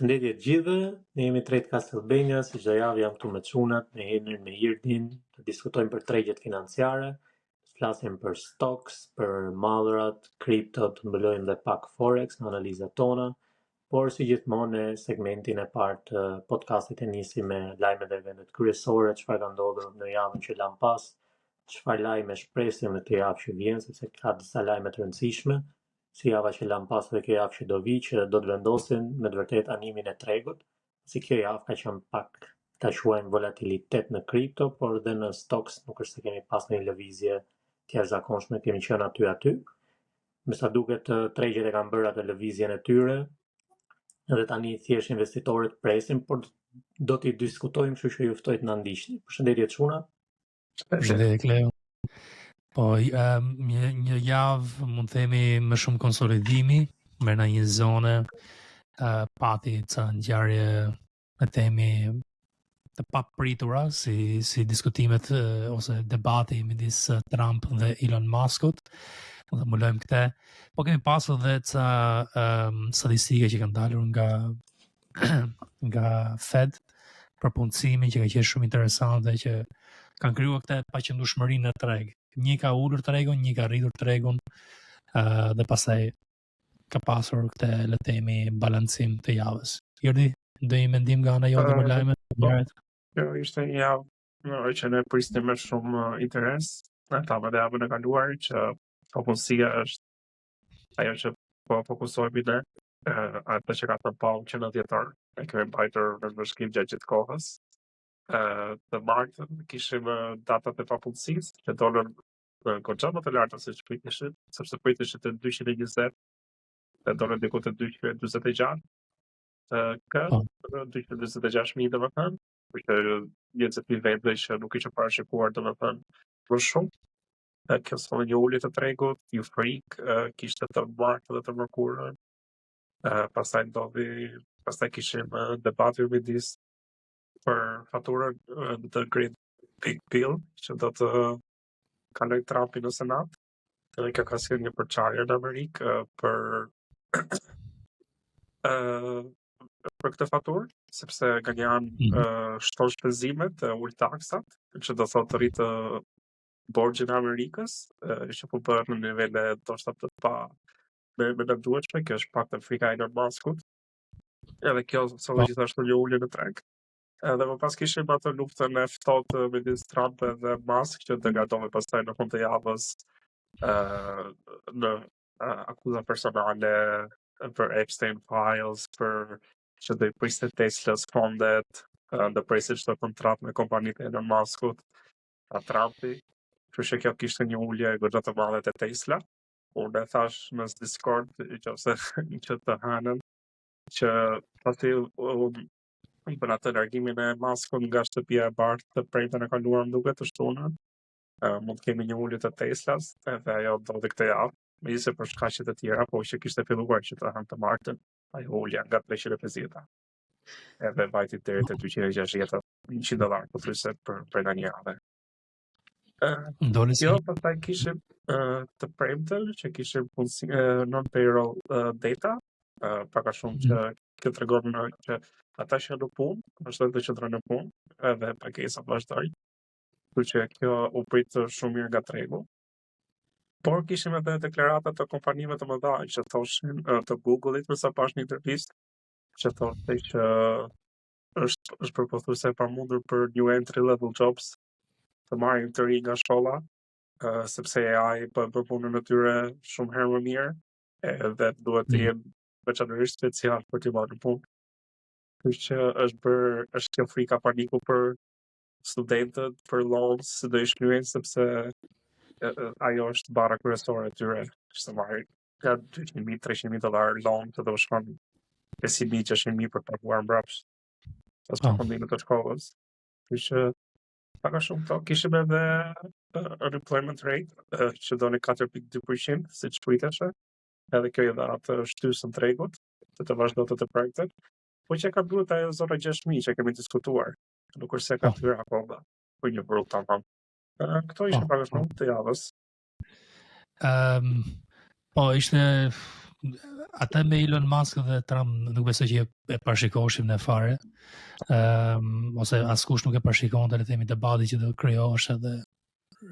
Përshëndetje të gjithëve, ne jemi Trade Castlevania, si çdo javë jam këtu me çunat, me Henrin, me Irdin, të diskutojmë për tregjet financiare, të flasim për stocks, për mallrat, kripto, të mbulojmë dhe pak forex në analizat tona, por si gjithmonë në segmentin e parë të podcastit e nisim me lajmet e eventet kryesore, çfarë ka ndodhur në javën që lan pas, çfarë lajme shpresim në këtë javë që vjen, sepse ka disa lajme të rëndësishme. Si java që lan pas dhe kjo javë që do vi, që do të vendosin me të vërtet animin e tregut, si kjo javë ka qenë pak ta quajmë volatilitet në kripto, por dhe në stocks nuk është se kemi pas një lëvizje të jashtëzakonshme, kemi qenë aty. Me sa duket tregjet e kanë bërë atë lëvizjen e tyre, edhe tani thjesht investitorët presin, por do t'i diskutojmë, kështu që ju ftoj të na ndiqni. Përshëndetje çuna. Përshëndetje Kleo. Po, një javë mund themi më shumë konsolidimi, mërna një zone, pati ca ngjarje me themi të papritura, si diskutimet ose debati midis Trump dhe Elon Muskut, dhe mulojmë këte, po kemi pasur dhe ca statistike që kanë dalur nga Fed, për punësimin që ka qenë shumë interesante, që kanë krijuar këtë paqëndrueshmërinë në treg. Një ka ulur tregun, një ka rritur tregun, dhe pastaj ka pasur këtë le të themi balancim të javës. Jordi, do një mendim nga ana jote për lajmet? Jo, ishte një javë që ne prisnim me shumë interes. Ne thamë edhe javën e kaluar që popullsia është ajo që po fokusohemi ne, atë që ka përpau që në dhjetor, e kemi mbajtur në vështrim gjatë gjithë kohës. Të martën kishim datat e papunësisë që dolën goxha më të larta se ç'priteshin, sepse priteshin të 220 dhe dolën diku të 246. 246.000 domethënë, por që njerëzit vendve që nuk ishin parashikuar domethënë më shumë. Kjo solli një ulje të tregut, euforik, kishte të martë dhe të mërkurën. Pastaj kishim debatin midis për faturën The Great Big Bill, që do të kaloj Trumpi në Senat. Dhe kjo ka sjellë një përçarje në Amerikë për këtë faturë, sepse nga një anë shton shpenzimet, ul taksat, që do thotë rritë borxhin e Amerikës, që po bëhet në nivele ndoshta të pa me nëndueshme, kjo është pak të frika e Elon Muskut. Edhe kjo solli gjithashtu një ulje në treg. Edhe më pas kishim atë luftën e ftohtë midis Trump dhe Musk, që degradohej pastaj në fund të javës në akuza personale për Epstein Files, për që do i priste Teslas fondet, do presin çdo kontratë me kompanitë e Elon Muskut, Trumpi. Kështu që kjo kishte një ulje goxha të madhe te Tesla. Unë e thash në Discord, që të hanën, që pasi për atë largimin e Muskut nga shtëpia e bardhë të premten e kaluar më duket të shtunën, mund të kemi një ulje të Teslas, edhe ajo ndodhi këtë javë, megjithëse për shkaqe të tjera, po që kishte filluar që të hanë të martën, ajo ulja nga 350. Edhe vajti deri te 260, $100 pothuajse për një javë. Jo, pastaj kishim të premten që kishim non-payroll data, pak a shumë që kjo tregon që ata që në punë, vazhdojnë të qëndrojnë në punë, edhe pagesa vazhdojnë, kështu që kjo u prit shumë mirë nga tregu. Por kishim edhe deklarata të kompanive të mëdha që thoshin të Google-it, përsa pash një intervistë, që thoshte që është përpothuese e pamundur për new entry level jobs të marrin të ri nga shkolla, sepse AI po bën punën e tyre shumë herë më mirë, edhe duhet të jenë veçanërisht special për të marrë punë. Kështu që është kjo frika paniku për studentët, për loans, se do i shlyejnë, sepse ajo është barra kryesore e tyre, që të marrin nga $200,000, $300,000 loan, që do shkon 500,000, 600,000 për paguar mbrapsht pas përfundimet të shkollës. Kështu që pak a shumë to kishim edhe unemployment rate, që doni 4.2%, siç priteshe. Edhe kjo i dha atë shtysën tregut, të vazhdojë të projektet. Po që ka duhet ajo zona 6.000 që kemi diskutuar, nuk është se ka thyer akoma, po një vrut tamam. Këto ishte pak a shumë të javës. Po ishte Atë me Elon Musk dhe Trump nuk besoj që e parashikoshim në fare. Ose askush nuk e parashikonte, le të themi, debati që do krijosh edhe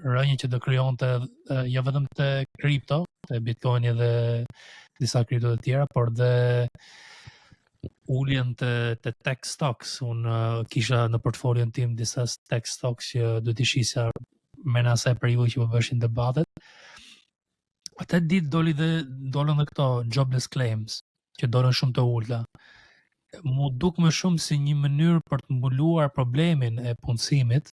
rënjë që do krijonte jo vetëm te kripto, te Bitcoin dhe disa kripto të tjera, por dhe uljen te tech stocks. Unë kisha në portfolion tim disa tech stocks që do t'i shisja me në asaj periudhë që po bëshin debatet. Atë ditë dolën dhe këto jobless claims, që dolën shumë të ulta. Mu duk më shumë si një mënyrë për të mbuluar problemin e punësimit,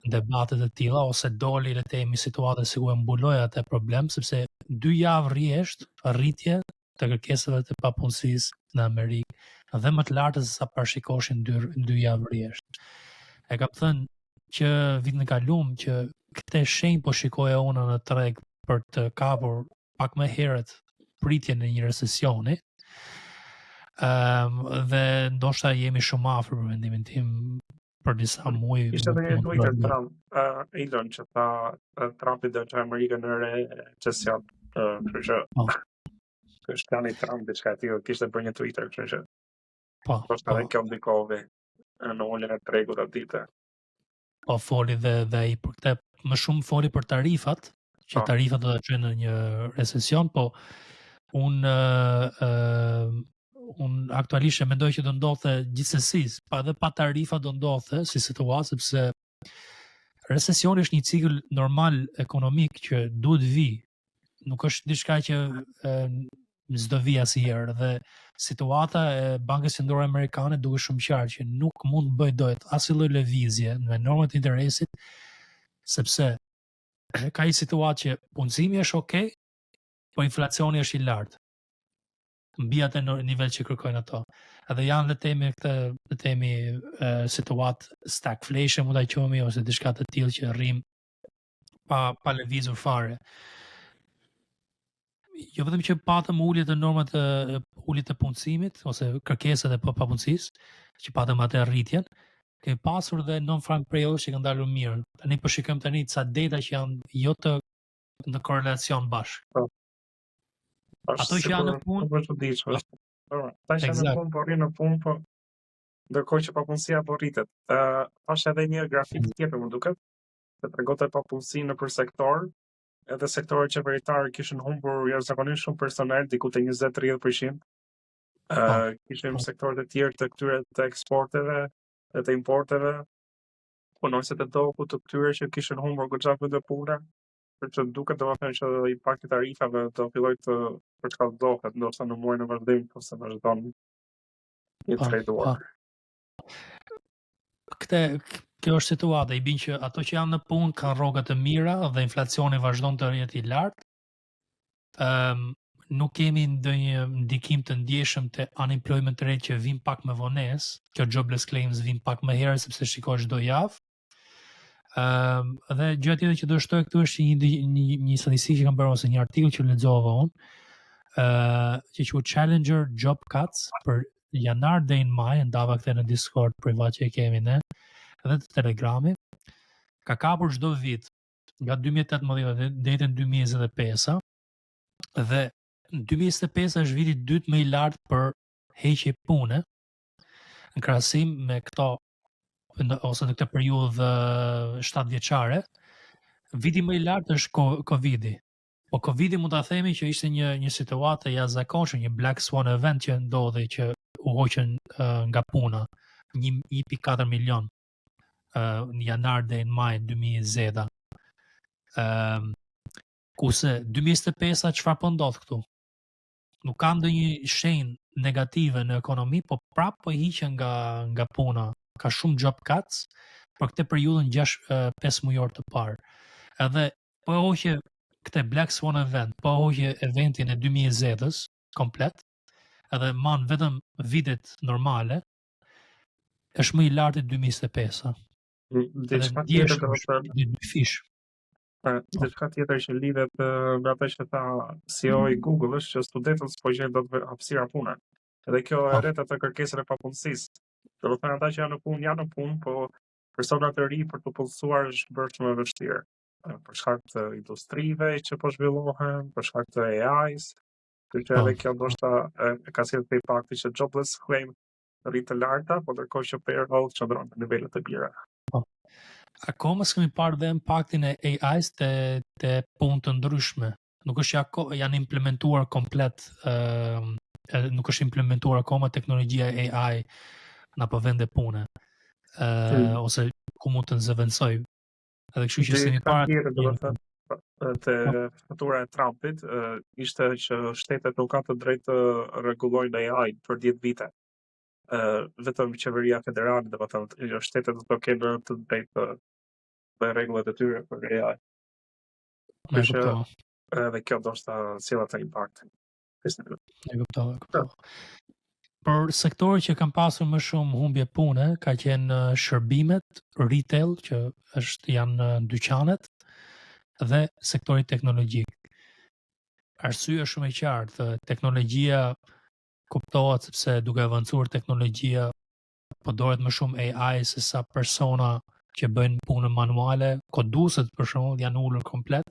debatet e tilla, ose doli le të themi situata si ku e mbuloi atë problem, sepse 2 javë rresht rritje të kërkesave të papunësisë në Amerikë dhe më të lartë se sa parashikoshin 2 javë rresht. E kam thënë që vitin e kaluar që këtë shenjë po shikoja unë në treg për të kapur pak më herët pritjen e një recesioni. Dhe ndoshta jemi shumë afër për mendimin tim për disa muaj. Ishte edhe një Twitter Trump, Elon, që tha Trumpi do të Amerikën në recesion. Kështu që është plani Trump diçka e tillë, kishte për një Twitter, kështu që po edhe kjo ndikoi në uljen e tregut atë ditë. Po foli dhe ai për këtë, më shumë foli për tarifat, që tarifat do të çojnë në një recesion, po unë aktualisht e mendoj që do ndodhte gjithsesi, edhe pa tarifa do ndodhte si situatë, sepse recesioni është një cikël normal ekonomik që duhet vi. Nuk është diçka që s'do vi asnjëherë, dhe situata e Bankës Qendrore Amerikane duket shumë qartë që nuk mund të bëjë dot asnjë lloj lëvizje në normat e interesit, sepse ka një situatë që punësimi është okay, po inflacioni është i lartë mbi atë nivel që kërkojnë ato. Edhe janë le të themi situatë stagflation, mund ta quajmë, ose diçka të tillë që rrim pa lëvizur fare. Jo vetëm që patëm ulje të normat ulje të punësimit ose kërkesat e papunësisë, që patëm atë rritjen, kemi pasur dhe non-farm payrolls që kanë dalur mirë. Tani po shikojmë tani ca data që janë jo të në korrelacion bashkë. Ato që janë në punë, po çuditshme. Ata që janë në punë po rrinë në punë, po ndërkohë që papunësia po rritet. Është edhe një grafik tjetër, më duket, që tregonte papunësinë nëpër sektor, edhe sektorët qeveritar kishin humbur jashtëzakonisht shumë personel, diku te 20-30%. Kishin sektorët e tjerë të këtyre të eksporteve dhe të importeve, punonësit e doku të këtyre që kishin humbur goxha të puna. Që duket domethënë që impakti tarifave do filloj të përshkallëzohet, ndoshta në muajin e vazhdim ose vazhdon një trade war. Kjo është situata, i bin që ato që janë në punë kanë rroga të mira dhe inflacioni vazhdon të jetë i lartë. Nuk kemi ndonjë ndikim të ndjeshëm te unemployment rate që vin pak më vonesë. Kjo jobless claims vin pak më herë sepse shikosh çdo javë. Dhe gjëja tjetër që do shtoj këtu është një statistikë që kam bërë ose një artikull që lexova unë, që quhet Challenger Job Cuts për janar deri në maj, ndava këtë në Discord privat që e kemi ne, edhe të Telegrami, ka kapur çdo vit nga 2018 deri në 2025, dhe 2025 është viti i dytë më i lartë për heqje pune në krahasim me këto ose në këtë periudhë 7 vjeçare. Viti më i lartë është Covidi. Po Covidi mund ta themi që ishte një situatë e jashtëzakonshme, një black swan event që ndodhi, që u hoqën nga puna 1.4 milion në janar deri në maj 2020. Kurse 2025 çfarë po ndodh këtu? Nuk ka ndonjë shenjë negative në ekonomi, po prapë po hiqen nga puna. Ka shumë job cuts për këtë periudhën 5 mujor të parë. Edhe po hoqë këtë Black Swan event, po hoqë eventin e 2020-s komplet, edhe man vetëm vitet normale, është më i lartë i 2025-a. Diçka tjetër Diçka tjetër që lidhet me atë që tha CEO i Google është që studentët po gjejnë dot hapësira pune. Edhe kjo e rret atë kërkesën e papunësisë. Do të thënë ata që janë në punë, po personat e ri për të punësuar është bërë shumë e vështirë. Për shkak të industrive që po zhvillohen, për shkak të AI-s, Që edhe kjo ndoshta ka sjellë të impakti që jobless claim rritë të larta, po ndërkohë që payroll çndron në nivele të mira. Akoma s'kemi parë dhe impaktin e AI-s te punë të ndryshme. Nuk është janë implementuar komplet, nuk është implementuar akoma teknologjia e AI në për vende pune, ose ku mund të zëvendësoj. Edhe kështu që s'kemi parë te fatura e Trumpit ishte që shtetet nuk kanë të drejtë të rregullojnë AI për 10 vite. Vetëm qeveria federale, domethënë shtetet do të kenë të drejtë të rregullat e tyre për AI. Edhe kjo ndoshta sjell atë impakt. E kuptova. Por sektori që kanë pasur më shumë humbje pune ka qenë shërbimet, retail, që janë dyqanet, dhe sektori teknologjik. Arsyeja është shumë e qartë, teknologjia kuptohet sepse duke avancuar teknologjia përdoret më shumë AI se sa persona që bëjnë punën manuale, koduset për shembull janë ulur komplet.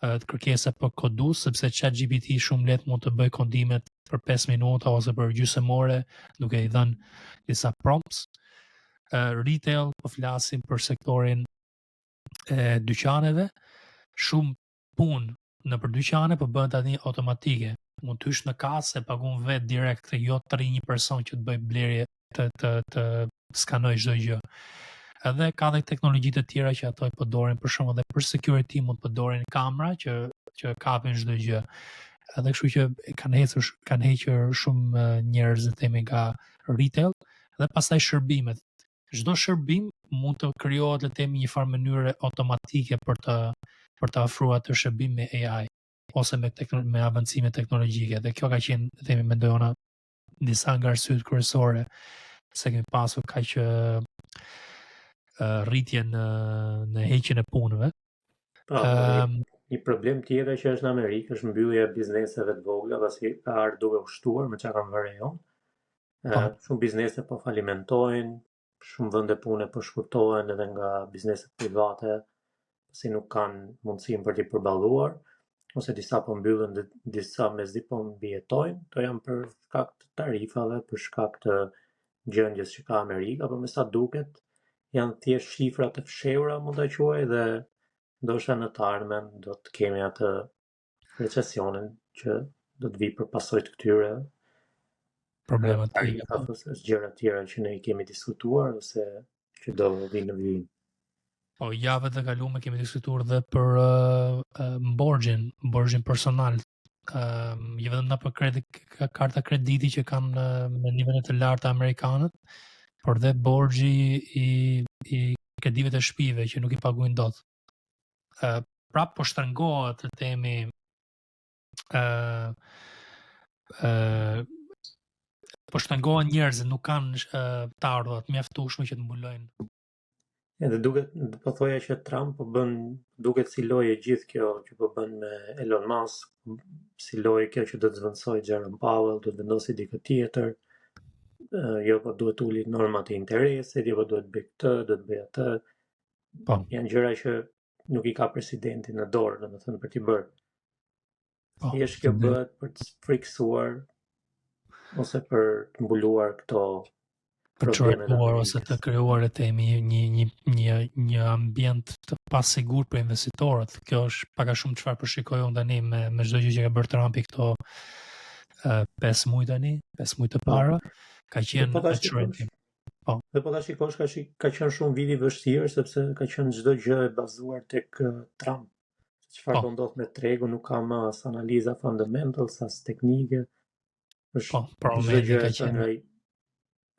Kërkesa për kodus, sepse ChatGPT shumë lehtë mund të bëj kodimet për 5 minuta ose për gjysmore, duke i dhënë disa prompts. Retail, po flasim për sektorin e dyqaneve, shumë punë në për dyqane po bëhen tani automatike. Mund të hysh në kasë e pagun vetë direkt, jo të rri një person që të bëj blerje të skanoj çdo gjë. Edhe ka dhe teknologjitë të tjera që ato i përdorin, për shembull edhe për security mund të përdorin kamera që kapin çdo gjë. Edhe kështu që kanë hequr shumë njerëz themi nga retail dhe pastaj shërbimet. Çdo shërbim mund të krijohet le të themi një farë mënyre automatike për të ofruar atë shërbim me AI ose me avancime teknologjike. Dhe kjo ka qenë themi mendoj ona disa nga arsyet kryesore se kemi pasur kaq rritje në heqjen e punëve. Një problem tjetër që është në Amerikë është mbyllja e bizneseve të vogla, pasi ka ardhur duke u shtuar me çka kanë vënë jon. Shumë biznese po falimentojnë, shumë vende pune po shkurtohen edhe nga bizneset private, pasi nuk kanë mundësinë për t'i përballuar, ose disa po mbyllen dhe disa mezi po mbijetojnë, to janë për shkak të tarifave, për shkak të gjendjes që ka Amerika, por me sa duket janë thjesht shifra të fshehura, mund ta quaj, dhe ndoshta në të ardhmen do të kemi atë recesionin që do të vi për pasojë të këtyre problemet ose gjëra të tjera që ne i kemi diskutuar ose që do vinë në vijim. Po javët e kaluara kemi diskutuar dhe për borxhin personal. Jo vetëm na për karta krediti që kanë në nivele të larta amerikanët, por dhe borxhi i kredive të shtëpive që nuk i paguajnë dot. Prap po shtrëngohet të themi po shtrëngohen njerëzit, nuk kanë të ardhurat mjaftueshme që të mbulojnë. Edhe duket po thoja që Trump po bën duket si lojë gjithë kjo që po bën me Elon Musk, si lojë kjo që do të zvendësoj Jerome Powell, do të vendosë dikë tjetër. Jo po duhet uli normat e interesit, jo po duhet bëj këtë, do të bëj atë. Po. Janë gjëra që nuk i ka presidenti në dorë, domethënë për t'i bërë. Thjesht kjo bëhet për të friksuar ose për të mbuluar këto përçuar ose të krijuar një ambient të pasigurt për investitorët. Kjo është pak a shumë çfarë përshikoj unë tani me çdo gjë që ka bërë Trumpi këto 5 muaj tani, 5 muaj të para, ka qenë trending. Po. Dhe po ta shikosh ka qenë shumë viti vështirë sepse ka qenë çdo gjë e bazuar tek Trump. Çfarë do ndodh me tregun nuk ka më as analiza fundamentals, as teknike. Po, problemi ka qenë.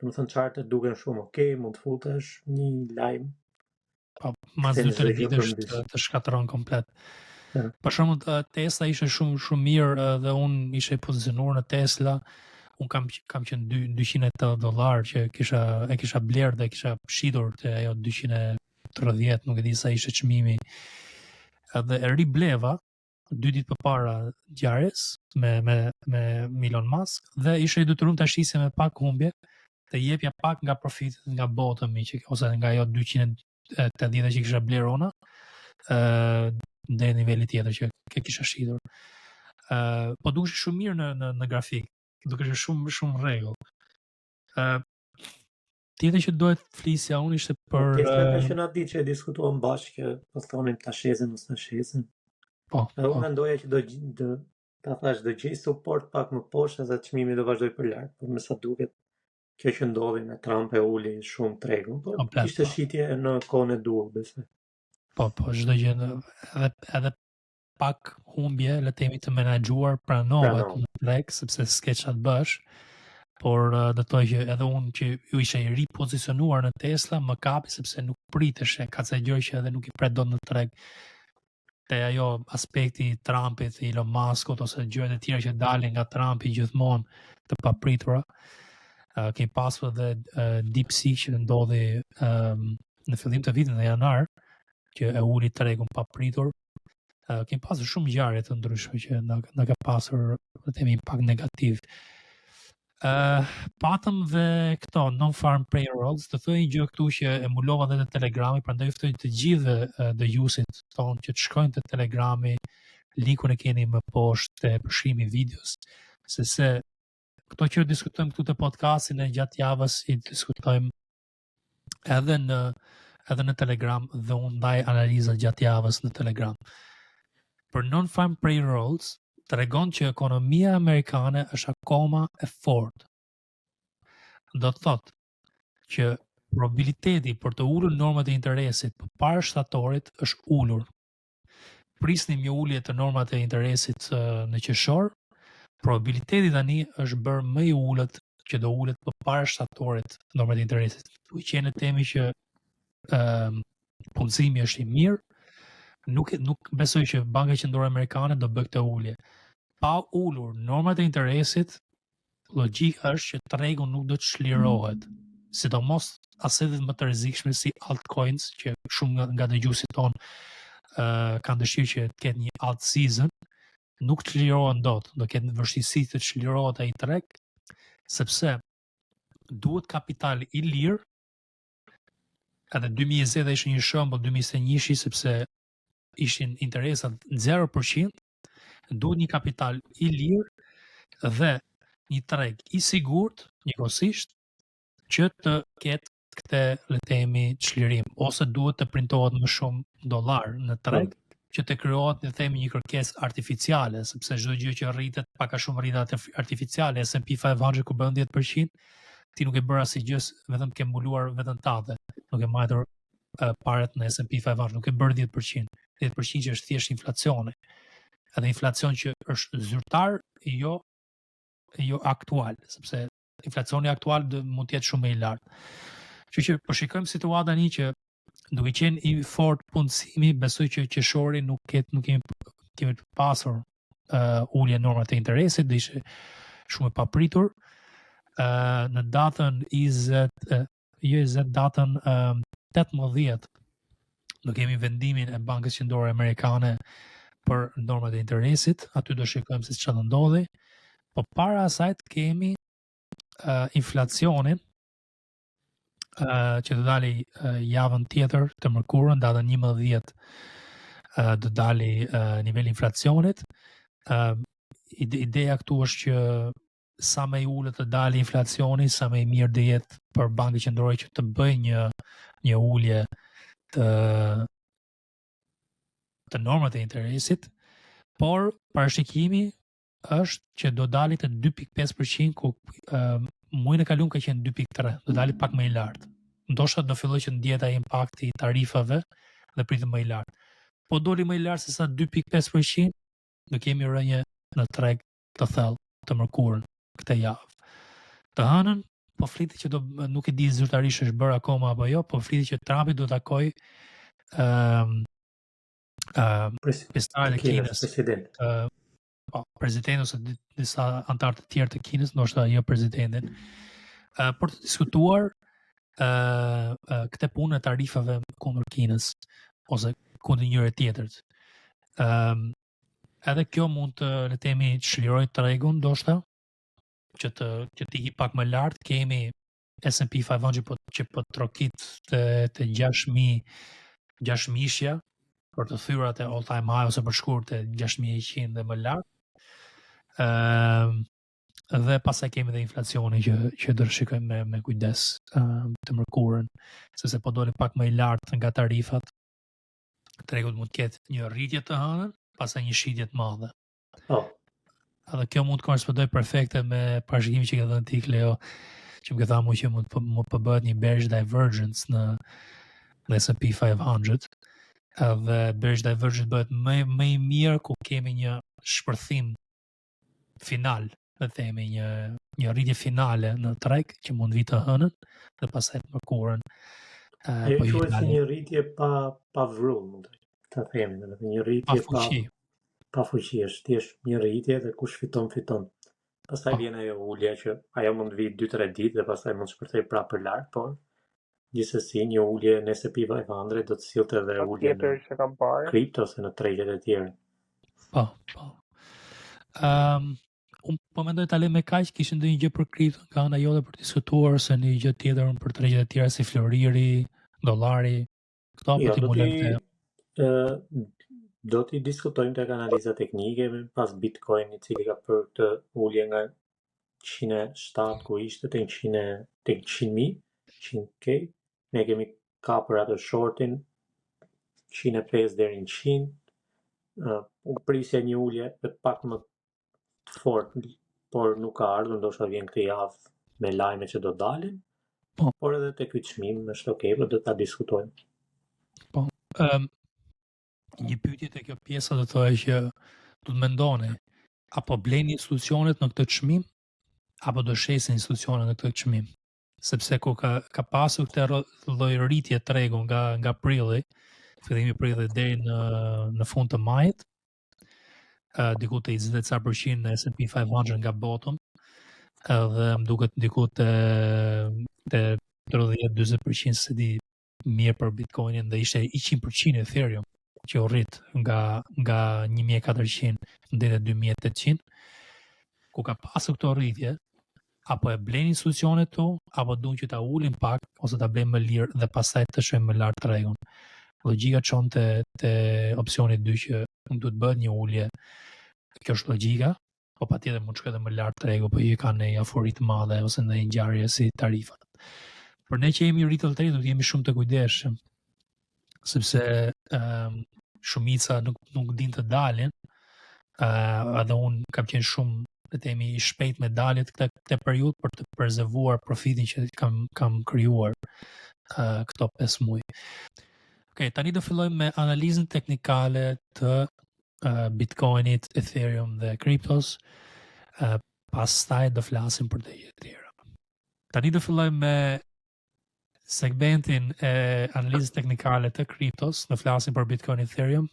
Domethënë chartet duken shumë okay, mund të futesh një lajm. Po, mas 2-3 ditësh të shkatëron komplet. Për shembull, Tesla ishte shumë mirë dhe unë isha i pozicionuar në Tesla. Unë kam qenë $200 që e kisha blerë dhe kisha shitur te ajo 230, nuk e di sa ishte çmimi. Edhe e ribleva 2 ditë përpara ngjarjes me Elon Musk dhe isha i detyruar ta shisja me pak humbje, të jepja pak nga profitet nga botëmi ose nga ajo 280 që kisha blerë ona, deri në nivelin tjetër që kisha shitur. Po dukesh shumë mirë në grafik, dukesh shumë rregull. Tjetër që dohet flisja unë ishte për pjesa ka që na ditë që e diskutuam bashkë, po thonim ta shesin ose ta shesin. po. Unë mendoja që do ta thash do gjej suport pak më poshtë edhe çmimi do vazhdoj për lart, por me sa duket kjo që ndodhi me Trump e uli shumë tregun, por Komplet, ishte po. shitje në kohën e duhur, besoj. Po, çdo gjë edhe pak humbje, le të themi të menaxhuar pranove në treg, sepse s'ke ç'a të bësh. Por do të thojë që edhe unë që ju isha i ripozicionuar në Tesla, më kapi sepse nuk pritesh ka ca gjë që edhe nuk i pret dot në treg. Te ajo aspekti i Trumpit, i Elon Muskut ose gjërat e tjera që dalin nga Trumpi gjithmonë të papritura. Kemi pasur edhe DeepSeek që ndodhi në fillim të vitit në janar, që e uli tregun papritur. Kemi pasur shumë ngjarje të ndryshme që na ka pasur le të themi impakt negativ. Patëm dhe këto non-farm payrolls, të thojë një gjë këtu që emulova dhe të Telegrami, prandaj ftoj të gjithë dëgjuesit tonë që të shkojnë te Telegrami, linkun e keni më poshtë te përshkrimi i videos, se këto që diskutojmë këtu te podcastin e gjatë javës i diskutojmë edhe në Telegram dhe unë ndaj analiza gjatë javës në Telegram. Për non-farm payrolls tregon që ekonomia amerikane është akoma e fortë. Do të thotë që probabiliteti për të ulur normat e interesit përpara shtatorit është ulur. Prisnim një ulje të normat e interesit në qershor, probabiliteti tani është bërë më i ulët që do ulet përpara shtatorit normat e interesit. Tu qenë temi që punësimi është i mirë, nuk besoj që Banka Qendrore Amerikane do bëjë këtë ulje. Pa ulur normat e interesit, logjika është që tregu nuk do të çlirohet. Sidomos asetet më të rrezikshme si altcoins, që shumë nga dëgjuesit ton kanë dëshirë që të ketë një alt season, nuk çlirohen dot, do ketë vështirësi të çlirohet ai treg, sepse duhet kapital i lirë. Edhe 2020 ishte një shembull, 2021 sepse ishin interesat 0%, duhet një kapital i lirë dhe një treg i sigurt njëkohësisht që të ketë këtë le të themi çlirim, ose duhet të printohet më shumë dollar në treg që të krijohet le të themi një kërkesë artificiale, sepse çdo gjë që rritet pak a shumë rritet artificiale, S&P 500 ku bën 10%, ti nuk e bër asnjë gjë, vetëm ke mbuluar veten tande, nuk e marrë parat në S&P 500, nuk e bër 10%. 10% që është thjesht inflacioni. Edhe inflacion që është zyrtar, jo aktual, sepse inflacioni aktual mund të jetë shumë më i lartë. Kështu që po shikojmë situatën tani që duke qenë i fort punësimi, besoj që qershori nuk kemi pasur ulje normat e interesit, dhe ishte shumë e papritur. Në datën 18 do kemi vendimin e Bankës Qendrore Amerikane për normat e interesit, aty do shikojmë se çfarë do ndodhi. Po para asaj kemi inflacionin që do dali javën tjetër të mërkurën, datën 11 do dali niveli inflacionit. Ideja këtu është që sa më i ulët të dali inflacioni, sa më i mirë do jetë për Bankën Qendrore që të bëjë një ulje të normat e interesit, por parashikimi është që do dali të 2.5%, ku muajin e kaluar ka qenë 2.3, do dali pak më i lartë. Ndoshta do filloj që ndihet ai impakti i tarifave dhe pritet më i lartë. Po doli më i lartë se sa 2.5%, do kemi rënje në treg të thellë të mërkurën këtë javë. Të hënën po fliti që nuk e di zyrtarisht është bërë akoma apo jo, po fliti që Trumpi do takoj pjesëtarët e Kinës, presidenti ose disa anëtarë të tjerë të Kinës, ndoshta jo presidentin, për të diskutuar këtë punë e tarifave kundër Kinës ose kundër njëri tjetrit. Edhe kjo mund të le të themi çlirojë tregun ndoshta që të ikë pak më lart. Kemi S&P 500 që po trokit të 6.000-shja për të thyrë atë all time high ose për shkurt të 6.100 dhe më lart. Dhe pastaj kemi dhe inflacionin që do të shikojmë me kujdes të mërkurën, sepse po doli pak më i lartë nga tarifat, tregu mund të ketë një rritje të hënën, pastaj një shitje të madhe. Edhe kjo mund të korrespondoj perfekte me parashikimin që ke dhënë ti Kleo, që më ke thënë që mund të bëhet një bearish divergence në S&P 500. Edhe bearish divergence bëhet më i mirë ku kemi një shpërthim final, le të themi një rritje finale në treg që mund vi të hënën dhe pastaj të mërkurën. Ajo quhet si një rritje pa vrull, mund të themi, një rritje pa fuqi, është thjesht një rritje dhe kush fiton. Pastaj vjen ajo ulja që ajo mund vi 2-3 ditë dhe pastaj mund shpërthej prapë për lart, por gjithsesi një ulje në S&P 500 do të sillte edhe ulje në kripto ose në tregjet e tjera. Po. Unë po mendoj ta lë me kaq, kishte ndonjë gjë për kripto nga ana jote për të diskutuar ose një gjë tjetër për tregjet e tjera si floriri, dollari, këto apo ti mund do t'i diskutojmë tek analiza teknike pas Bitcoin, i cili ka për të ulje nga 107 ku ishte tek 100.000, 100K. Ne kemi kapur atë shortin 105 deri në 100. U prisja një ulje pak më të fortë, por nuk ka ardhur, ndoshta vjen këtë javë me lajme që do dalin. Por edhe tek ky çmim është okay, por do ta diskutojmë. Po. Një pyetje te kjo pjesa do të thoya që do të mendoni apo bleni institucionet në këtë çmim apo do shesin institucionet në këtë çmim, sepse ku ka pasur këtë lloj rritje tregu nga prilli, fillimi i prillit deri në fund të majit, diku te 20% në S&P 500 nga bottom, edhe më duket diku te 30-40% se di mirë për Bitcoinin, dhe ishte 100% Ethereum që u rrit nga 1400 deri në 2800, ku ka pasur këto rritje, apo e blenë institucionet tu, apo duan që ta ulin pak ose ta blejnë më lirë dhe pastaj të shojnë më lart tregun. Logjika çon te opsioni 2 që duhet bëhet një ulje. Kjo është logjika, po patjetër mund të shkojë më lart tregu, po ju kanë një afuri të madhe ose ndonjë ngjarje si tarifat. Por ne që jemi retail trader do të jemi shumë të kujdesshëm, sepse shumica nuk din të dalin, edhe unë kam qenë shumë, le të themi, i shpejt me daljet këtë periudhë për të prezervuar profitin që kam krijuar këto 5 muaj. Okej, tani do fillojmë me analizën teknikale të Bitcoinit, Ethereum dhe kriptos. Pastaj do flasim për të tjera. Tani do fillojmë me segmentin e analizës teknikale të kriptos, do flasim për Bitcoin, Ethereum,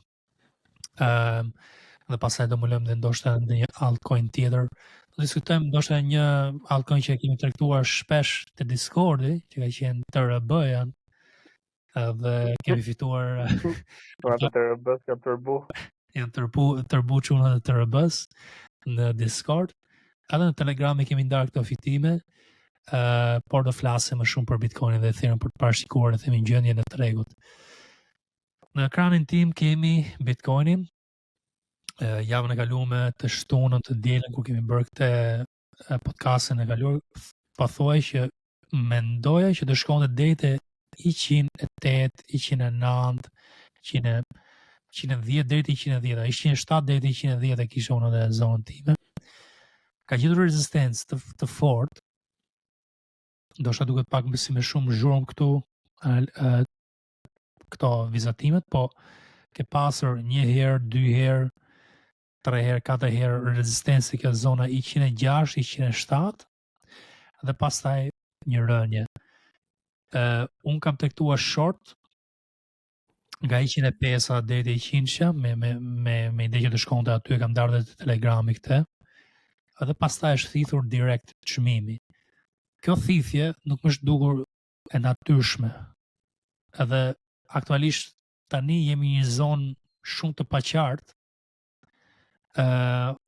dhe pastaj do mulojmë dhe ndoshta një altcoin tjetër. Do diskutojmë ndoshta një altcoin që kemi trajtuar shpesh te Discordi, që ka qenë TRB-ja, dhe kemi fituar TRB-s ka turbu. Janë turbu çuna të TRB-s në Discord. Edhe në Telegram kemi ndarë këto fitime. Por do flasim më shumë për Bitcoinin dhe Ethereum për të parashikuar themi gjendjen e tregut. Në ekranin tim kemi Bitcoinin. Javën e kaluar të shtunën të dielën kur kemi bërë këtë podcastin e kaluar, po thuaj që mendoja që do shkonte deri te 108, 109, 110 deri te 110, 107 deri te 110 e kisha unë në zonën time. Ka gjetur rezistencë të fortë. Ndoshta duket pak si më shumë zhurmë këto vizatimet, po ke pasur 1 herë, 2 herë, 3 herë, 4 herë rezistencë kjo zona 106, 107 dhe pastaj një rënje. Unë kam trajtuar short nga 105 deri te 100 me ide që të shkonte aty, kam ndarë te Telegrami këtë, edhe pastaj është thithur direkt çmimi. Kjo thithje nuk më është dukur e natyrshme. Edhe aktualisht tani jemi një zonë shumë të paqartë,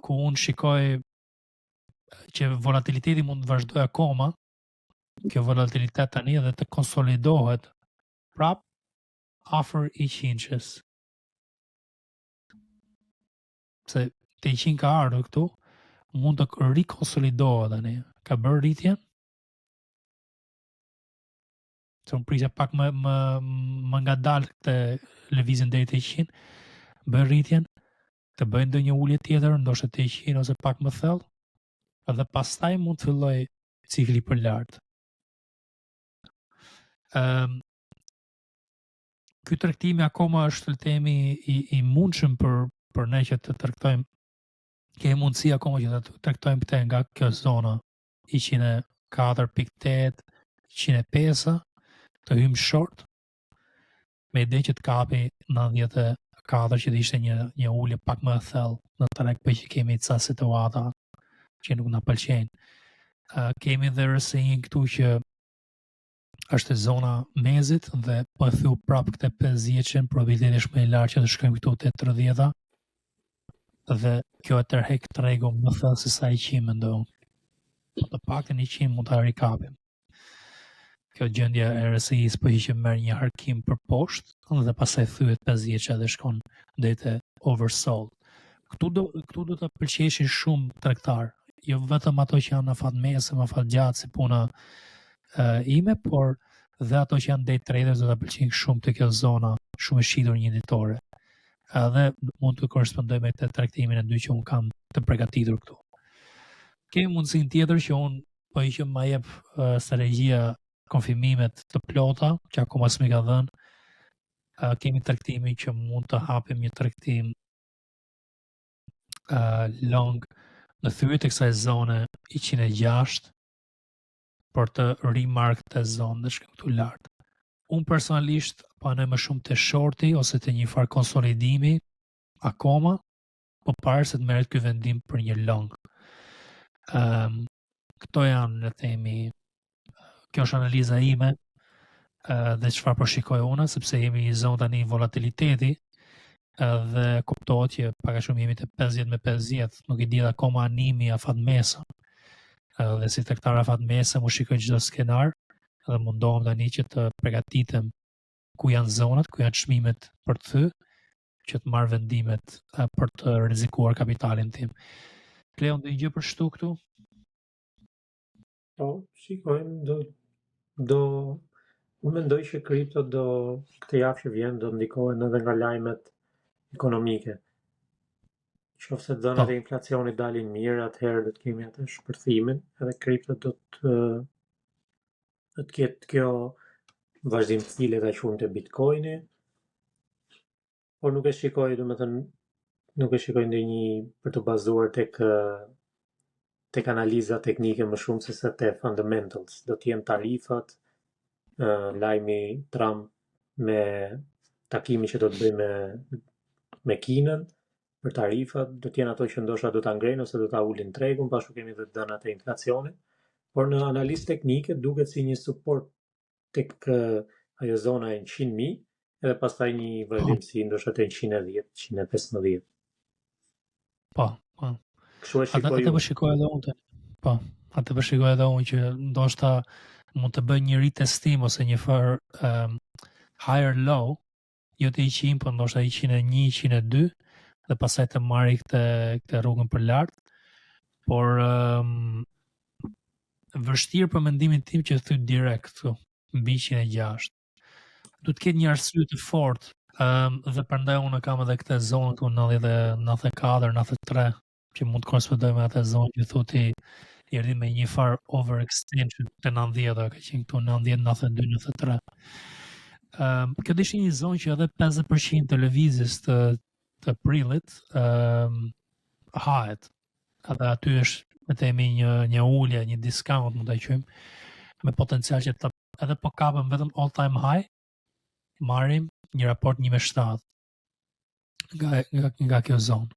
ku unë shikoj që volatiliteti mund të vazhdojë akoma, kjo volatilitet tani edhe të konsolidohet prap afër 100-s. Se te 100 ka ardhur këtu, mund të rikonsolidohet tani. Ka bërë rritjen. Se unë prisja pak më ngadalë këtë lëvizjen deri te 100, bën rritjen, të bëjnë ndonjë ulje tjetër, ndoshta te 100 ose pak më thellë, edhe pastaj mund të filloj cikli për lart. Ky tregtimi akoma është le të themi i mundshëm për ne që të tregtojmë. Kemi mundësi akoma që të tregtojmë këtë nga kjo zona 104.8, 105, të hymë short, me ide që të kapi 94 që të ishte një ulje pak më thellë në treg, për që kemi ca situata që nuk na pëlqejnë. Kemi dhe RSI këtu që është zona mezit dhe po e thu prapë këtë 50-shin, probabiliteti është më i lartë që të shkojmë këtu te 30-a. Dhe kjo e tërheq tregun më thellë se sa 100 mendoj. Po të paktën 100 mund ta rikapim. Kjo gjendja e RSI-s po që merr një harkim për poshtë dhe pastaj thyet 50 dhe shkon deri te oversold. Këtu do të pëlqeshin shumë tregtar, jo vetëm ato që janë në fat mesë, më fat gjatë si puna ime, por dhe ato që janë day traders do ta pëlqejnë shumë te kjo zona, shumë e shitur një ditore. Edhe mund të korrespondoj me të tregtimin e dy që unë kam të përgatitur këtu. Kemi mundësinë tjetër që unë po i që ma jep strategjia konfirmimet të plota, që akoma s'mi ka dhënë. Kemi tregtimin që mund të hapim një tregtim long në thyet e kësaj zone 106 për të remark të zonë dhe shkëm këtu lartë. Unë personalisht panoj më shumë të shorti ose të një farë konsolidimi akoma, po parë se të merret ky vendim për një long. Këto janë, le të themi, kjo është analiza ime dhe çfarë po shikoj unë, sepse jemi në zonë tani volatiliteti dhe kuptohet që pak a shumë jemi te 50-50, nuk i di akoma animi afat mesa. Dhe si tregtar afat mesa mu shikoj çdo skenar dhe mundohem tani që të përgatitem ku janë zonat, ku janë çmimet për të thyer, që të marr vendimet për të rrezikuar kapitalin tim. Kleon, do një gjë për shtu këtu? Po, shikojmë, unë mendoj që kripto këtë javë që vjen do ndikohen edhe nga lajmet ekonomike. Qofse dhënat e inflacionit dalin mirë, atëherë do të kemi atë shpërthimin, edhe kripto do të ketë kjo vazhdimësi le ta quajmë te Bitcoini, por nuk e shikoj, nuk e shikoj ndonjë për të bazuar tek analiza teknike më shumë se te fundamentals. Do të jenë tarifat, lajmi Trump me takimin që do të bëjë me Kinën për tarifat, do të jenë ato që ndoshta do ta ngrejnë ose do ta ulin tregun, pashtu kemi edhe dhënat e inflacionit. Por në analizë teknike duket si një suport tek ajo zona e 100.000 edhe pastaj një vazhdimsi ndoshta te 110, 115. Po. Kështu e shikoj. Atë po shikoj edhe unë. Po, atë po shikoj edhe unë që ndoshta mund të bëj një retestim ose një farë higher low, jo te 100, po ndoshta 101, 102 dhe pastaj të marrë këtë rrugën për lart. Por vështirë për mendimin tim që thy direkt këtu mbi 106. Du të ketë një arsye të fortë dhe prandaj unë kam edhe këtë zonë këtu 94, 93 që mund të korrespondoj me atë zonë që thotë i erdhi me një farë overextension te 90, ka qenë këtu 90, 92, 93. Kjo ishte një zonë që edhe 50% të lëvizjes të prillit hahet. Edhe aty është me themi një ulje, një discount mund ta quajmë, me potencial që edhe po kapëm vetëm all time high, marrim një raport 1.7 nga kjo zonë.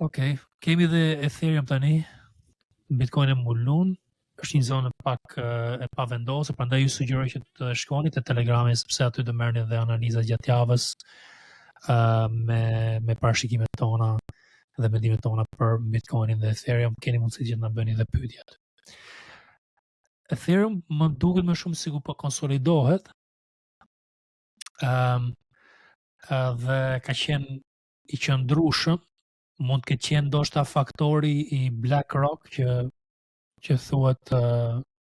Okej, kemi dhe Ethereum tani, Bitcoin e mulun, është një zonë pak e pavendosur, prandaj ju sugjeroj që të shkoni te Telegrami sepse aty do merrni dhe analiza gjatë javës me parashikimet tona dhe mendimet tona për Bitcoinin dhe Ethereum. Keni mundësi që na bëni dhe pyetje. Ethereum më duket më shumë sikur po konsolidohet. Dhe ka qenë i qëndrueshëm mund të qenë ndoshta faktori i BlackRock që thuhet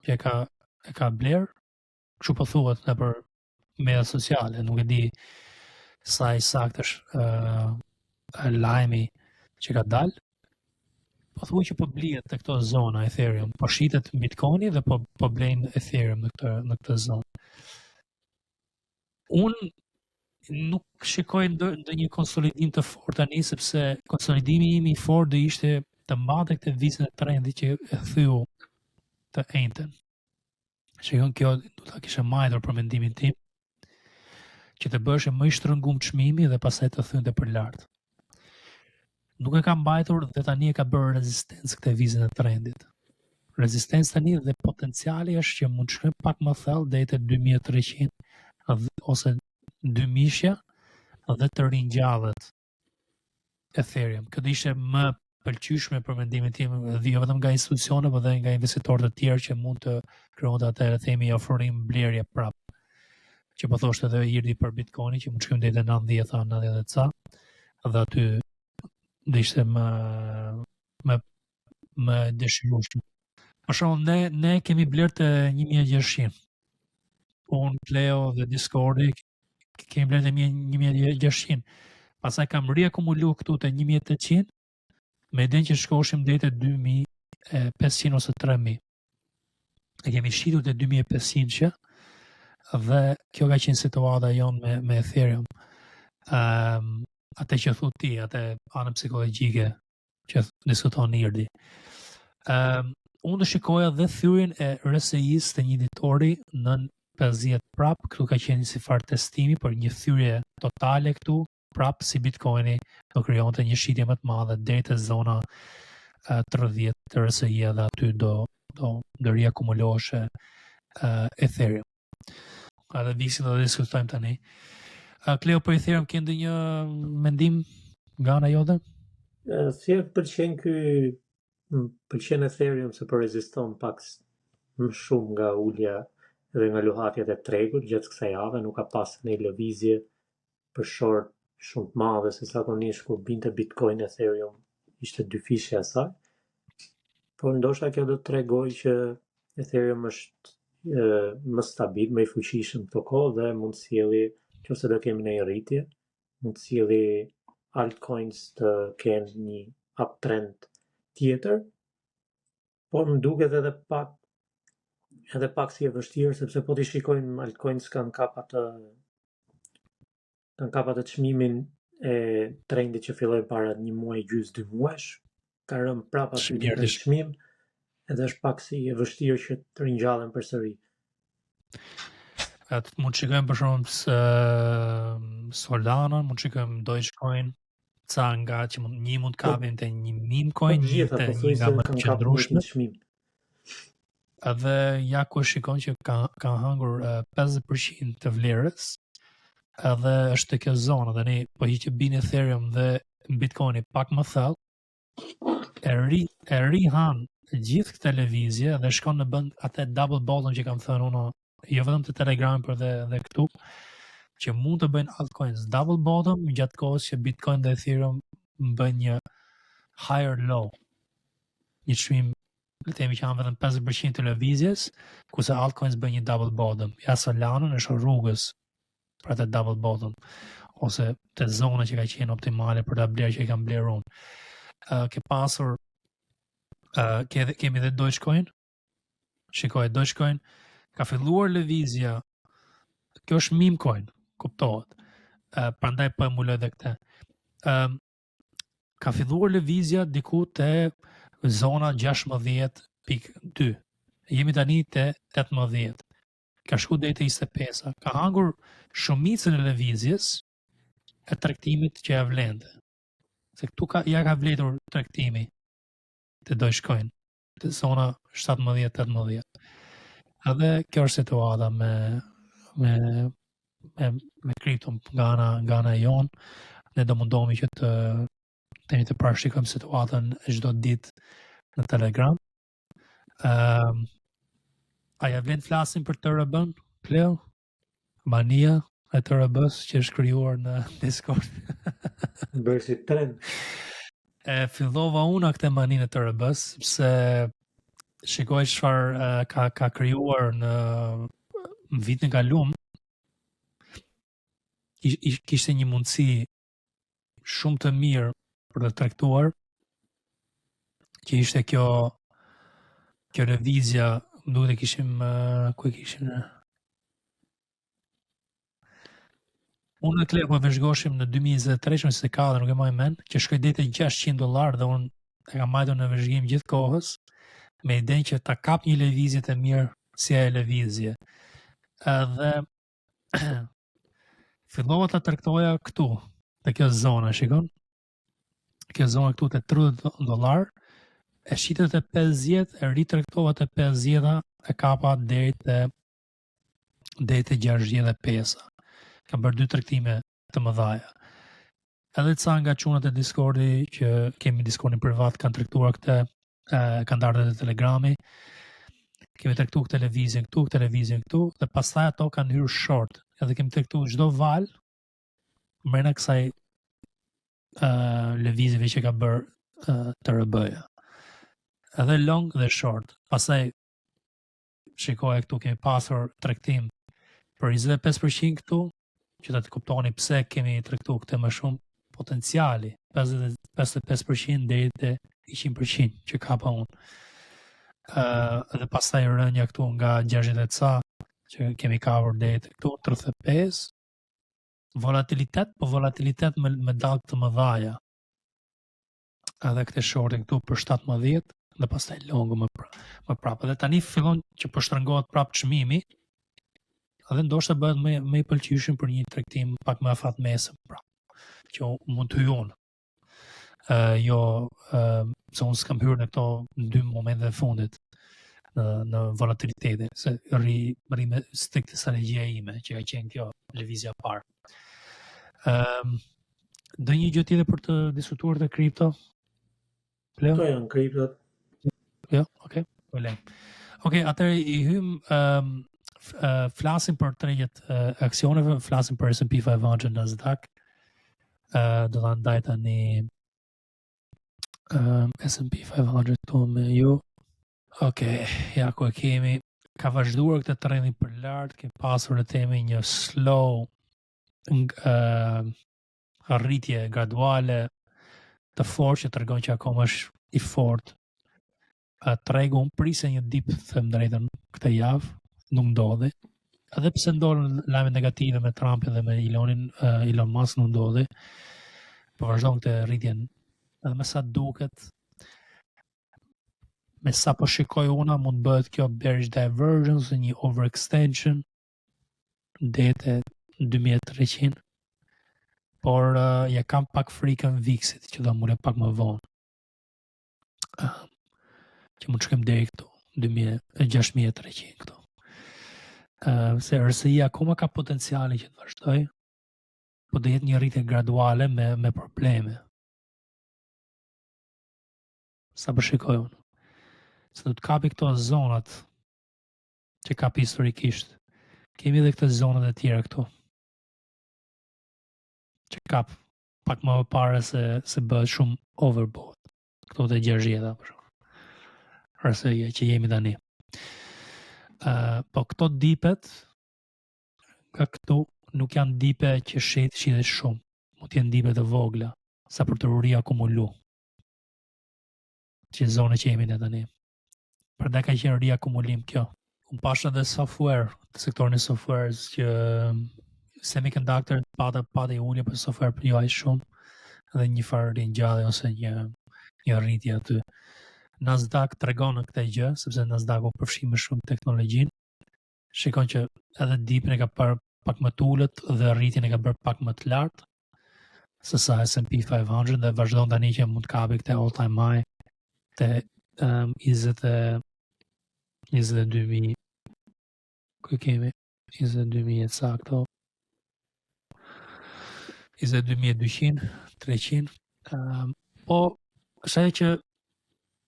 që e ka bler, kështu po thuhet nëpër media sociale, nuk e di sa i saktë është lajmi që ka dalë. Po thuaj që po blihet te këto zona Ethereum, po shitet Bitcoini dhe po blen Ethereum në këtë zonë. Unë nuk shikoj ndonjë konsolidim të fortë tani, sepse konsolidimi im i fortë do ishte të mbante këtë vizën e trendit që e thyu të njëjtën. Shikon, kjo do ta kisha mbajtur për mendimin tim, që të bësh më i shtrëngum çmimi dhe pastaj të thynte për lart. Nuk e ka mbajtur dhe tani e ka bërë rezistencë këtë vizën e trendit. Rezistencë tani dhe potenciali është që mund të shkojë pak më thellë deri te 2300 ose 2000 dhe të ringjallet Ethereum. Kjo do ishte më pëlqyeshme për mendimin tim, dhe jo vetëm nga institucione, por edhe nga investitorë të tjerë që mund të krijojnë atë themi ofrim blerje prap. Që po thoshte edhe Irdi për Bitcoin që mund të shkojmë deri te 90 ca, dhe aty do ishte më dëshirueshme. Për shembull, ne kemi bler të 1600. Unë, Cleo dhe Discordi kemi bler të 1600. Pastaj kam riakumulu këtu te 1800 me idenë që shkoshim deri te 2500 ose 3000. E kemi shitur te 2500 dhe kjo ka qenë situata jonë me Ethereum. Atë që thu ti, atë anën psikologjike që diskuton Irdi. Unë do shikoja dhe thyrjen e RSI-s të një ditori në 50 prap, këtu ka qenë si farë testimi për një thyrje totale këtu, prap si Bitcoini do krijonte një shitje më të madhe deri te zona 30 të RSI dhe aty do riakumuloheshe Ethereum. Edhe visin do diskutojmë tani. Cleo, për Ethereum ke ndonjë mendim nga ana jote? Si pëlqen Ethereum se po reziston pak më shumë nga ulja dhe nga luhatjet e tregut gjatë kësaj jave, nuk ka pas një lëvizje për short shumë të madhe, se zakonisht kur binte Bitcoin, Ethereum ishte dyfishja e saj. Por ndoshta kjo do të tregoj që Ethereum është më stabil, më i fuqishëm këto kohë dhe mund të sjellë, nëse do kemi një rritje, mund të sjellë altcoins të kenë një uptrend tjetër, por më duket edhe pak si e vështirë, sepse po t'i shikojmë altcoins kanë kapa të çmimin e trendit që filloi para një muaji gjys 2 muajsh, ka rënë prapa në çmim, edhe është pak si e vështirë që të ringjallen përsëri. Atë mund të shikojmë për shembull Solana, mund të shikojmë Dogecoin, ca nga që mund kapin te një meme coin, te një nga më të qëndrueshme. Edhe ja ku shikon që ka hangur 50% të vlerës, edhe është te kjo zonë, tani po hiqë bin Ethereum dhe Bitcoini pak më thellë, e rihan gjithë këtë lëvizje dhe shkon në bën atë double bottom që kam thënë unë, jo vetëm te Telegram por edhe këtu, që mund të bëjnë altcoins double bottom gjatë kohës që Bitcoin dhe Ethereum bën një higher low, një çmim, le të themi që kanë vetëm 50% të lëvizjes, kurse altcoins bën një double bottom. Ja Solana është rrugës për atë double bottom, ose te zona që ka qenë optimale për ta blerë që i kam blerë unë. Ke pasur kemi dhe Dogecoin. Shikoj, Dogecoin ka filluar lëvizja. Kjo është meme coin, kuptohet. Prandaj po emuloj edhe këtë. Ka filluar lëvizja diku te zona 16.2. Jemi tani te 18. Ka shku deri te 25. Ka hangur shumicën e lëvizjes e tregtimit që ja vlente. Se këtu ja ka vletur tregtimi të Dogecoin, të zona 17-18. Edhe kjo është situata me kripto nga ana jon. Ne do mundohemi që të parashikojmë situatën çdo ditë në Telegram. A ja vlen flasim për TRB-n, Cleo? Mania e TRB-s që është krijuar në Discord. Bërë si trend. E fillova unë këtë maninë të RB-s, sepse shikoj çfarë ka krijuar në vitin e kaluar. Kishte një mundësi shumë të mirë për të tregtuar që ishte kjo lëvizja, më duket e kishim ku e kishim ne. Unë në Kleku e vëzhgoshim në 2023-2024, nuk e maj men, që shkoj dete $600 dhe unë e kam majtur në vëzhgim gjithë kohës, me idenë që ta kap një lëvizje të mirë si ajo lëvizje. Edhe fillova ta tregtoja këtu, te kjo zona, shikon? Kjo zona këtu te $30, e shitet te 50, e ritregtova te 50, e kapa deri te 65. Kam bërë 2 tregtime të mëdhaja. Edhe ca nga çunat e Discordi që kemi Discordin privat kanë tregtuar këtë, kanë ardhur te Telegrami. Kemi tregtuar këtë lëvizjen këtu, dhe pastaj ato kanë hyrë short. Edhe kemi tregtuar çdo val brenda kësaj lëvizjeve që ka bërë TRB-ja. Edhe long dhe short. Pastaj shikoj këtu kemi pasur tregtim për 25% këtu, që ta të kuptoni pse kemi tregtuar këtë më shumë, potenciali 55% deri te 100% që kapa unë. Dhe pastaj rënja këtu nga 60 ca që kemi kapur deri te këtu 35. Volatilitet me dallë të mëdhaja. Edhe këtë shorti këtu për 17 dhe pastaj longu më prapë. Dhe tani fillon që po shtrëngohet prapë çmimi. Edhe ndoshta bëhet më i pëlqyeshëm për një tregtim pak më afat mesëm, pra, që mund të hyj unë. Se unë s'kam hyrë në këto 2 momente e fundit në volatilitetin, se rri me strikt strategjia ime, që ka qenë kjo lëvizja e parë. Do një gjë tjetër për të diskutuar te kripto? Pleo? Këto janë kriptot. Jo, okay. Okej, atëherë i hym flasim për tregjet aksioneve, flasim për S&P 500, Nasdaq. Do ta ndaj tani S&P 500 këtu me ju. Okej, ja ku e kemi. Ka vazhduar këtë trendin për lart, kemi pasur në temi një slow rritje graduale të fortë që tregon që akoma është i fortë. Tregu unë prisja një dip, them drejtën, këtë javë, nuk ndodhi. Edhe pse ndodhin lajme negative me Trumpin dhe me Elon Musk, nuk ndodhi. Po vazhdon këtë rritjen. Edhe me sa duket, me sa po shikoj una, mund bëhet kjo bearish divergence, një overextension deri te 2300. Por ja kam pak frikën VIX-it që do mule pak më vonë. Që mund shkojmë deri këtu, 6300 këtu. Se RSI akoma ka potencialin që të vazhdoj, po do jetë një rritje graduale me probleme. Sa po shikoj unë. Se do të kapi këto zonat që kapi historikisht. Kemi edhe këto zonat e tjera këtu. Që kap pak më parë se bëhet shumë overbought. Këto të 60 për shkak. RSI që jemi tani. Po këto dipet ka këtu nuk janë dipe që shitet shumë, mund të jenë dipe të vogla, sa për të riakumulu. Që zonë që jemi ne tani. Prandaj ka qenë riakumulim kjo. Unë pash edhe software, të sektorin e softwares që semiconductor pati ulje për software për jo aq shumë, dhe një farë ringjallje ose një rritje aty. Nasdaq tregon këtë gjë, sepse Nasdaq u përfshi më shumë teknologjinë. Shikon që edhe dipin e ka parë pak më të ulët dhe rritjen e ka bërë pak më të lartë se sa S&P 500 dhe vazhdon tani që mund të kapi këtë all time high te 22.000. Ku kemi 22.000 sakto. 22.200, 300. Po është ajo që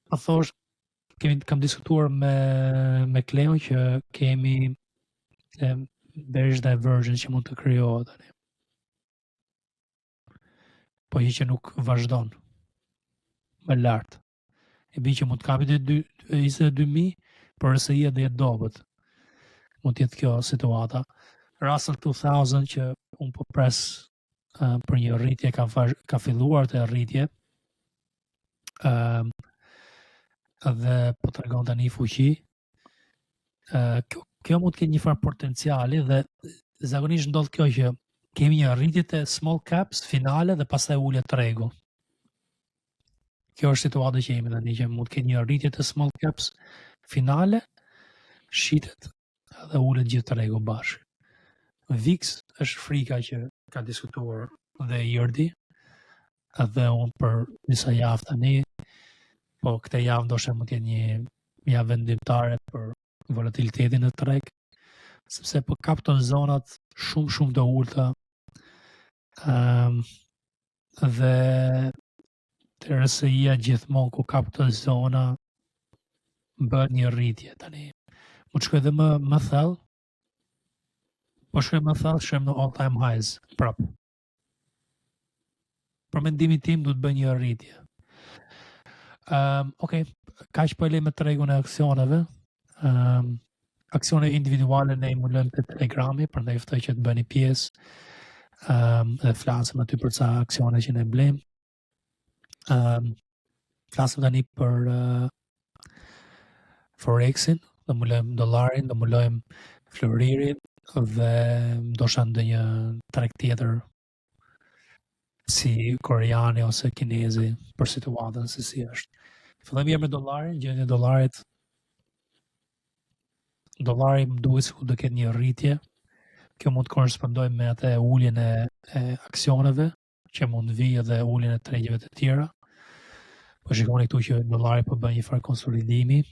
a thosh, kam diskutuar me Cleo që kemi bearish divergence që mund të krijohet tani. Po që nuk vazhdon. më lartë. E bi që mund të kapi 22.000, për RSI dhe jetë dobët. Mund të jetë kjo situata. Russell 2000 që unë po pres për një rritje ka filluar të rritje dhe po të regon të një fuqi. Kjo mund të ketë një farë potenciali dhe zakonisht ndodh kjo që kemi një rritje të small caps finale dhe pastaj ulje tregu. Kjo është situata që jemi tani, që mund të ketë një rritje të small caps finale, shitet dhe ulet gjithë tregu bashkë. VIX është frika që ka diskutuar dhe Jërdi dhe unë për disa javë tani, po këtë javë ndoshta mund të jetë një javë vendimtare për volatilitetin në treg, sepse po kap të zonat shumë të ulta dhe të RSI-a gjithmonë ku kap të zona bëhet një rritje tani. Mund të shkoj edhe më thellë, po shkoj më thellë, shkojmë në all time highs prap. Për mendimin tim duhet bëj një rritje. Okej, kaq po e lej me tregun e aksioneve. Aksione individuale ne i mulojmë te Telegrami, prandaj ftoj që të bëni pjesë dhe flasim aty për ca aksione që ne blejmë. Flasim tani për Forexin, do mulojmë dollarin, do mulojmë floririn dhe ndoshta ndonjë treg tjetër si koreani ose kinezi për situatën se si është. Fillojmë mirë me dollarin, gjendja e dollarit. Dollari më duhet sikur do ketë një rritje. Kjo mund të korrespondojë me atë uljen e aksioneve, që mund vijë edhe uljen e tregjeve të tjera. Po shikoni këtu që dollari po bën një farë konsolidimi,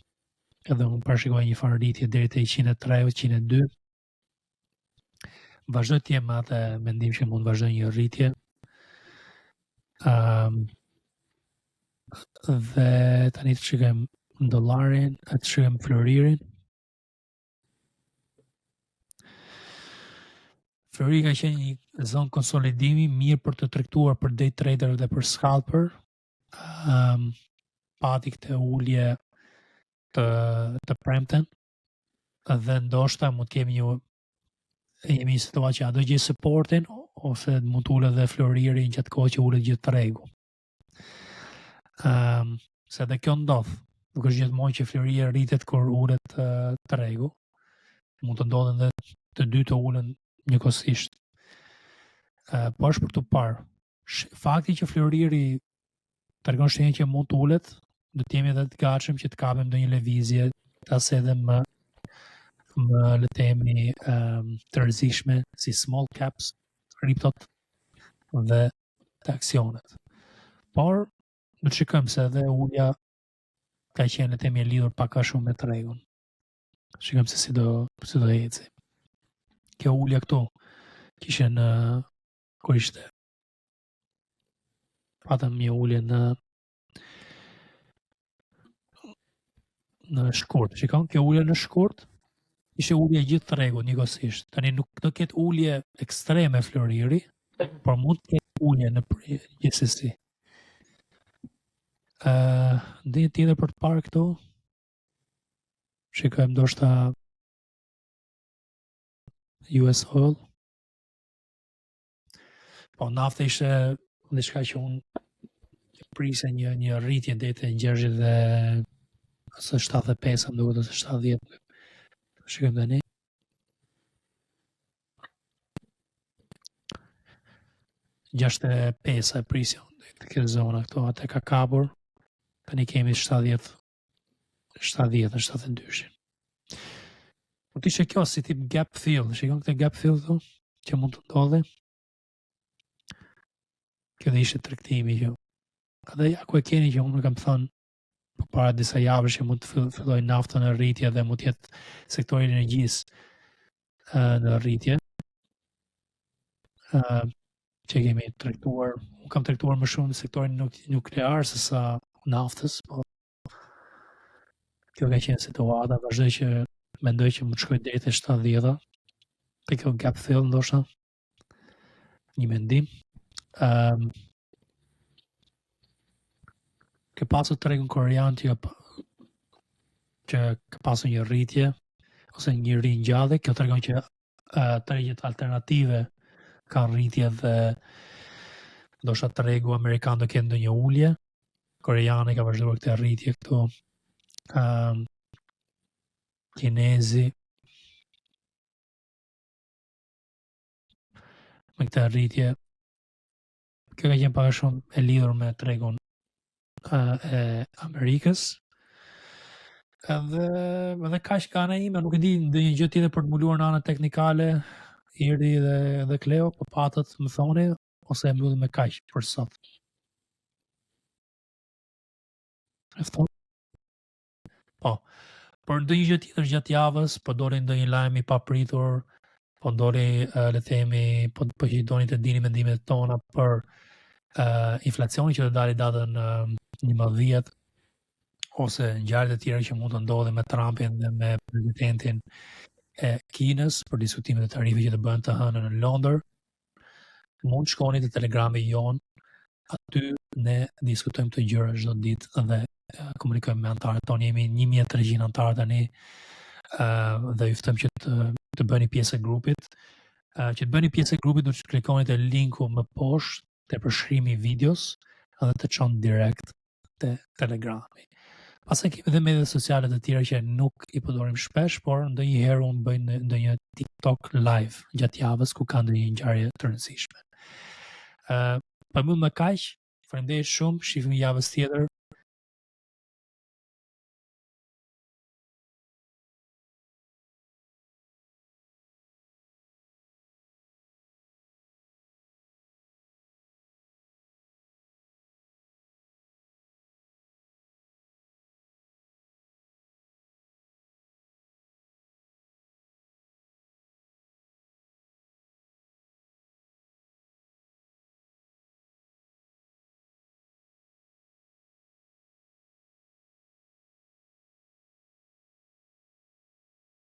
edhe unë parashikoj një farë rritje deri te 103, 102. Vazhdoj të jem me atë mendim që mund vazhdoj një rritje. Dhe tani të shikojmë dollarin, të shikojmë floririn. Flori ka qenë një zonë konsolidimi mirë për të tregtuar për day trader dhe për scalper. Pati këtë ulje të premten dhe ndoshta mund të kemi jemi një situatë që a do gjej supportin ose mund të ulet dhe floriri gjatë kohë që ulet gjithë tregu. Se edhe kjo ndodh, nuk është gjithmonë që floriri rritet kur ulet tregu. Mund të ndodhen dhe të dy të ulen njëkohësisht. Po është për të parë. Fakti që floriri tregon shenjë që mund të ulet, do të jemi edhe të gatshëm që të kapim ndonjë lëvizje tas edhe më le të themi të rrezikshme si small caps, kriptot dhe të aksionet. Por do të shikojmë se edhe ulja ka qenë le të themi e lidhur pak a shumë me tregun. Shikojmë se si do eci. Kjo ulja këtu që ishte kur ishte patëm një ulje në shkurt. Shikon, kjo ulje në shkurt ishte ulje gjithë tregut njëkohësisht. Tani nuk do ketë ulje ekstreme floriri, por mund të ketë ulje në gjithsesi. Ndonjë tjetër për të parë këtu? Shikojmë ndoshta US oil. Po nafta ishte diçka që unë prisja një rritje deri te 60 dhe ose 75 më duket ose 70. Shikojmë tani. Gjashtë e pesa e prisja të kjo zona këto atë ka kapur. Tani kemi 72. Mund të ishte kjo si tip gap fill. Shikon këtë gap fill këtu që mund të ndodhi. Kjo dhe ishte tregtimi që edhe ja ku e keni që unë kam thënë përpara disa javësh që mund të filloj nafta në rritje dhe mund të jetë sektori i energjisë në rritje. Që kemi tregtuar, unë kam tregtuar më shumë në sektorin nuklear se sa naftës, po kjo ka qenë situata, vazhdoj që mendoj që mund të shkoj deri te 70. Te kjo gap fill ndoshta një mendim. ke pasur tregun korean që ka pasur një rritje ose një ringjallje, kjo tregon që tregjet alternative kanë rritje dhe ndoshta tregu amerikan do ketë ndonjë ulje. Koreani ka vazhduar këtë rritje këtu. Kinezi me këtë rritje. Kjo ka qenë pak a shumë e lidhur me tregun e Amerikës. Edhe kaq ka ana ime, nuk e di ndonjë gjë tjetër për të mbuluar në anën teknikale, Iri dhe Kleo, po patët më thoni ose e mbyllim me kaq për sot. Efton? Po. Por ndonjë gjë tjetër gjatë javës, po doli ndonjë lajm i papritur, po doli le të themi, po që doni të dini mendimet tona për inflacioni që do dalë datën 11 ose ngjarjet e tjera që mund të ndodhin me Trumpin dhe me presidentin e Kinës për diskutimet e tarife që të bëhen të hënën në Londër, mund shkoni te Telegrami jon, aty ne diskutojmë të gjëra çdo ditë dhe komunikojmë me antarët tonë. Jemi 1300 antarë tani dhe ju ftoj që të bëni pjesë e grupit. Që të bëni pjesë e grupit do të klikoni te linku më poshtë te përshkrimi i videos dhe të çon direkt te Telegrami. Pastaj kemi edhe media sociale të tjera që nuk i përdorim shpesh, por ndonjëherë unë bëj ndonjë TikTok live gjatë javës ku ka ndonjë ngjarje të rëndësishme. Për më kaq, faleminderit shumë, shihemi javës tjetër.